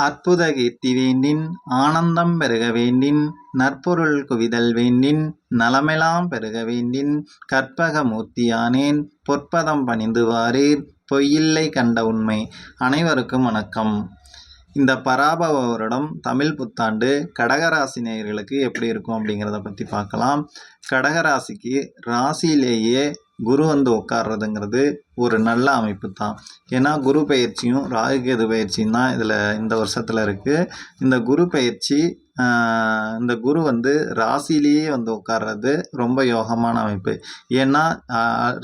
அற்புத கீர்த்தி வேண்டின் ஆனந்தம் பெருக வேண்டின் நற்பொருள் குவிதல் வேண்டின் நலமெலாம் பெருக வேண்டின் கற்பக மூர்த்தியானேன் பொற்பதம் பணிந்து வாரீர் பொய்யில்லை கண்ட உண்மை. அனைவருக்கும் வணக்கம். இந்த பராபவ வருடம் தமிழ் புத்தாண்டு கடகராசி நேயர்களுக்கு எப்படி இருக்கும் அப்படிங்கிறத பற்றி பார்க்கலாம். கடகராசிக்கு ராசியிலேயே குரு வந்து உட்கார்றதுங்கிறது ஒரு நல்ல அமைப்பு தான். ஏன்னா குரு பயிற்சியும் ராகுகேது பயிற்சியும் தான் இந்த வருஷத்தில் இருக்குது. இந்த குரு பயிற்சி இந்த குரு வந்து ராசியிலேயே வந்து உட்கார்றது ரொம்ப யோகமான அமைப்பு. ஏன்னா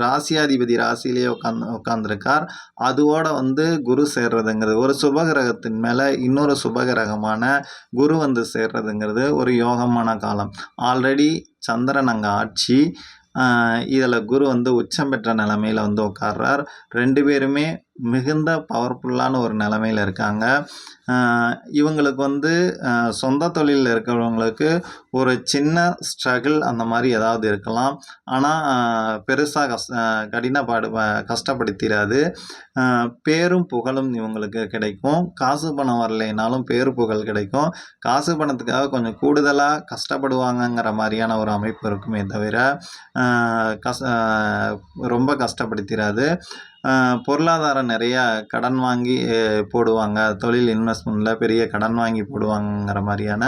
ராசியாதிபதி ராசியிலேயே உட்கார்ந்துருக்கார். அதோட வந்து குரு சேர்றதுங்கிறது ஒரு சுபகிரகத்தின் மேலே இன்னொரு சுபகிரகமான குரு வந்து சேர்றதுங்கிறது ஒரு யோகமான காலம். ஆல்ரெடி சந்திரன் அங்கே ஆட்சி, இதில் குரு வந்து உச்சம் பெற்ற நிலமையில் வந்து உட்கார்றார். ரெண்டு பேருமே மிகுந்த பவர்ஃபுல்லான ஒரு நிலமையில் இருக்காங்க. இவங்களுக்கு வந்து சொந்த தொழிலில் இருக்கிறவங்களுக்கு ஒரு சின்ன ஸ்ட்ரகிள் அந்த மாதிரி ஏதாவது இருக்கலாம். ஆனால் பெருசாக கஷ்டப்படுத்திடாது. பேரும் புகழும் இவங்களுக்கு கிடைக்கும். காசு பணம் வரலைனாலும் பேரு புகழ் கிடைக்கும். காசு பணத்துக்காக கொஞ்சம் கூடுதலாக கஷ்டப்படுவாங்கங்கிற மாதிரியான ஒரு அமைப்பு இருக்குமே தவிர ரொம்ப கஷ்டப்படுத்திடாது. பொருளாதாரம் நிறையா கடன் வாங்கி போடுவாங்க. தொழில் இன்வெஸ்ட்மெண்ட்டில் பெரிய கடன் வாங்கி போடுவாங்கிற மாதிரியான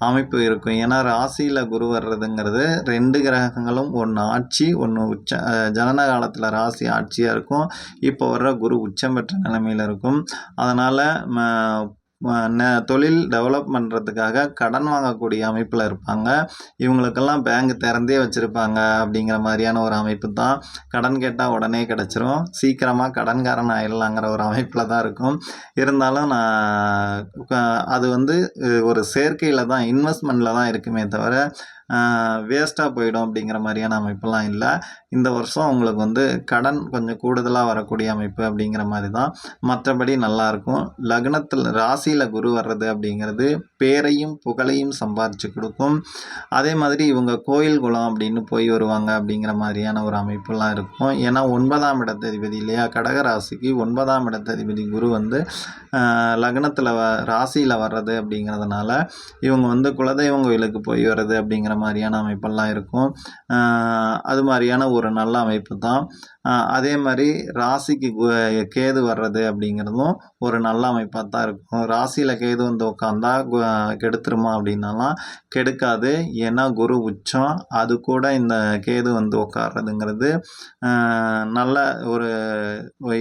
அமைப்பு இருக்கும். ஏன்னா ராசியில் குரு வர்றதுங்கிறது ரெண்டு கிரகங்களும் ஒன்று ஆட்சி ஒன்று உச்ச. ஜனன காலத்தில் ராசி ஆட்சியாக இருக்கும். இப்போ வர்ற குரு உச்சம் பெற்ற நிலைமையில் இருக்கும். அதனால் தொழில் டெவலப் பண்ணுறதுக்காக கடன் வாங்கக்கூடிய அமைப்பில் இருப்பாங்க. இவங்களுக்கெல்லாம் பேங்க் திறந்தே வச்சுருப்பாங்க அப்படிங்கிற மாதிரியான ஒரு அமைப்பு தான். கடன் கேட்டால் உடனே கிடச்சிரும். சீக்கிரமாக கடன்காரன் ஆயிடலாங்கிற ஒரு அமைப்பில் தான் இருக்கும். இருந்தாலும் அது வந்து ஒரு சேர்க்கையில் தான், இன்வெஸ்ட்மெண்ட்டில் தான் இருக்குமே தவிர வேஸ்ட்டாக போயிடும் அப்படிங்கிற மாதிரியான அமைப்பெல்லாம் இல்லை. இந்த வருஷம் உங்களுக்கு வந்து கடன் கொஞ்சம் கூடுதலாக வரக்கூடிய அமைப்பு அப்படிங்கிற மாதிரி தான். மற்றபடி நல்லாயிருக்கும். லக்னத்தில் ராசியில் குரு வர்றது அப்படிங்கிறது பேரையும் புகழையும் சம்பாதிச்சு கொடுக்கும். அதே மாதிரி இவங்க கோயில் குளம் அப்படின்னு போய் வருவாங்க அப்படிங்கிற மாதிரியான ஒரு அமைப்பெல்லாம் இருக்கும். ஏன்னா 9ஆம் இடத்ததிபதி இல்லையா, கடகராசிக்கு 9ஆம் இடத்ததிபதி குரு வந்து லக்னத்தில் ராசியில் வர்றது அப்படிங்கிறதுனால இவங்க வந்து குலதெய்வம் கோயிலுக்கு போய் வர்றது அப்படிங்கிற மாதிரியான அமைப்பெல்லாம் இருக்கும். அது மாதிரியான ஒரு நல்ல அமைப்பு தான். அதே மாதிரி ராசிக்கு கேது வர்றது அப்படிங்கிறதும் ஒரு நல்ல அமைப்பாக தான் இருக்கும். ராசியில் கேது வந்து உட்காந்தா கெடுத்துருமா அப்படின்னாலாம் கெடுக்காது. ஏன்னா குரு உச்சம், அது கூட இந்த கேது வந்து உட்கார்றதுங்கிறது நல்ல ஒரு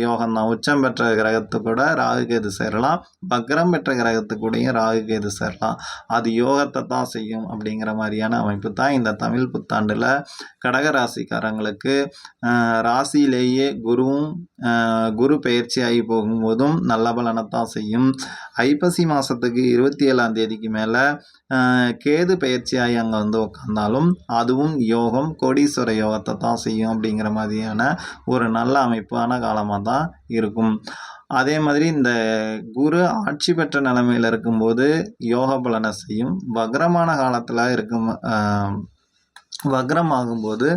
யோகம்தான். உச்சம் பெற்ற கிரகத்து கூட ராகு கேது சேரலாம், வக்ரம் பெற்ற கிரகத்து கூடயும் ராகு கேது சேரலாம். அது யோகத்தை தான் செய்யும் அப்படிங்கிற மாதிரியான அமைப்பு தான். இந்த தமிழ் புத்தாண்டில் கடகராசிக்காரங்களுக்கு ராசியிலேயே குரு பயிற்சியாகி போகும்போதும் நல்ல பலனைத்தான் செய்யும். ஐப்பசி மாதத்துக்கு 27ஆம் தேதிக்கு மேலே கேது பயிற்சியாகி அங்கே வந்து உட்கார்ந்தாலும் அதுவும் யோகம், கோடீஸ்வர யோகத்தை தான் செய்யும் அப்படிங்கிற மாதிரியான ஒரு நல்ல அமைப்பான காலமாக தான் இருக்கும். அதே மாதிரி இந்த குரு ஆட்சி பெற்ற நிலைமையில் இருக்கும்போது யோக பலனை செய்யும். வக்ரமான காலத்தில் வக்ரம் ஆகும்போது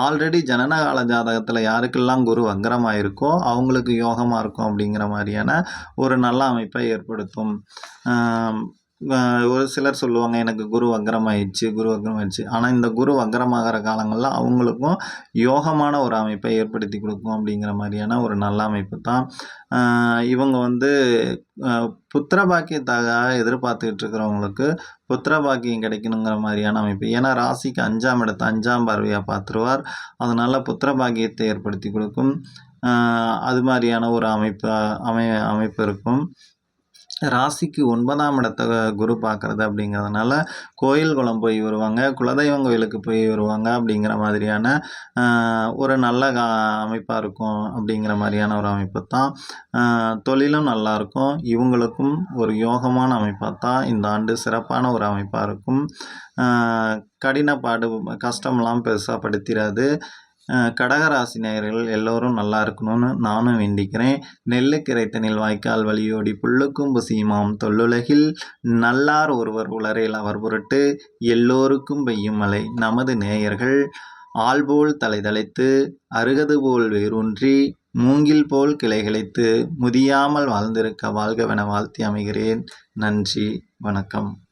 ஆல்ரெடி ஜனனகால ஜாதகத்தில் யாருக்கெல்லாம் குரு வக்ரமாக இருக்கோ அவங்களுக்கு யோகமாக இருக்கும் அப்படிங்கிற மாதிரியான ஒரு நல்ல அமைப்பை ஏற்படுத்தும். ஒரு சிலர் சொல்லுவாங்க எனக்கு குரு வக்ரமாயிடுச்சு. ஆனால் இந்த குரு வக்ரமாகிற காலங்களில் அவங்களுக்கும் யோகமான ஒரு அமைப்பை ஏற்படுத்தி கொடுக்கும் அப்படிங்கிற மாதிரியான ஒரு நல்ல அமைப்பு தான். இவங்க வந்து புத்திர பாக்கியத்தாக எதிர்பார்த்துக்கிட்டு இருக்கிறவங்களுக்கு புத்திர பாக்கியம் கிடைக்கணுங்கிற மாதிரியான அமைப்பு. ஏன்னா ராசிக்கு 5ஆம் பார்வையாக பார்த்துருவார். அதனால் புத்திர பாக்கியத்தை ஏற்படுத்தி கொடுக்கும். அது மாதிரியான ஒரு அமைப்பு இருக்கும். ராசிக்கு 9ஆம் இடத்தை குரு பார்க்குறது அப்படிங்கிறதுனால கோயில் குளம் போய் வருவாங்க, குலதெய்வம் கோயிலுக்கு போய் வருவாங்க அப்படிங்கிற மாதிரியான ஒரு நல்ல அமைப்பாக இருக்கும் அப்படிங்கிற மாதிரியான ஒரு அமைப்பு தான். தொழிலும் நல்லாயிருக்கும். இவங்களுக்கும் ஒரு யோகமான அமைப்பாக தான் இந்த ஆண்டு சிறப்பான ஒரு அமைப்பாக இருக்கும். கடினப்பாடு கஷ்டம்லாம் பெருசாக படுத்திடாது. கடகராசி நேயர்கள் எல்லோரும் நல்லா இருக்கணும்னு நானும் வேண்டிக்கிறேன். நெல்லுக்கு இறைத்தனில் வாய்க்கால் வழியோடி புல்லுக்கும் புசியுமாம் தொல்லுலகில் நல்லார் ஒருவர் உளரேல் அவர் பொருட்டு எல்லோருக்கும் பெய்யும் மழை. நமது நேயர்கள் ஆள்போல் தலைதலைத்து அருகது போல் வேரூன்றி மூங்கில் போல் கிளைகிளைத்து முதியாமல் வாழ்ந்திருக்க வாழ்கவென வாழ்த்தி அமைகிறேன். நன்றி, வணக்கம்.